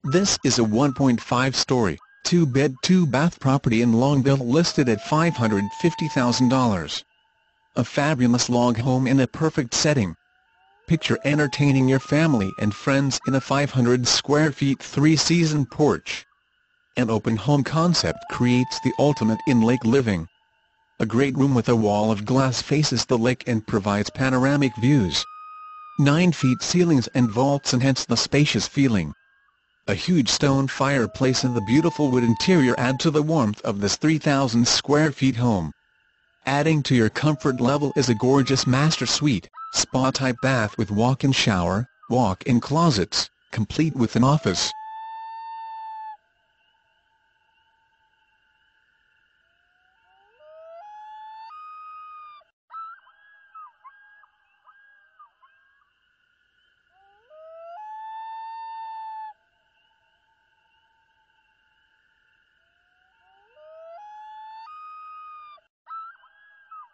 This is a 1.5-story, 2-bed 2-bath property in Longville listed at $550,000. A fabulous log home in a perfect setting. Picture entertaining your family and friends in a 500 square feet 3-season porch. An open home concept creates the ultimate in-lake living. A great room with a wall of glass faces the lake and provides panoramic views. 9-feet ceilings and vaults enhance the spacious feeling. A huge stone fireplace and the beautiful wood interior add to the warmth of this 3,000 square feet home. Adding to your comfort level is a gorgeous master suite, spa-type bath with walk-in shower, walk-in closets, complete with an office,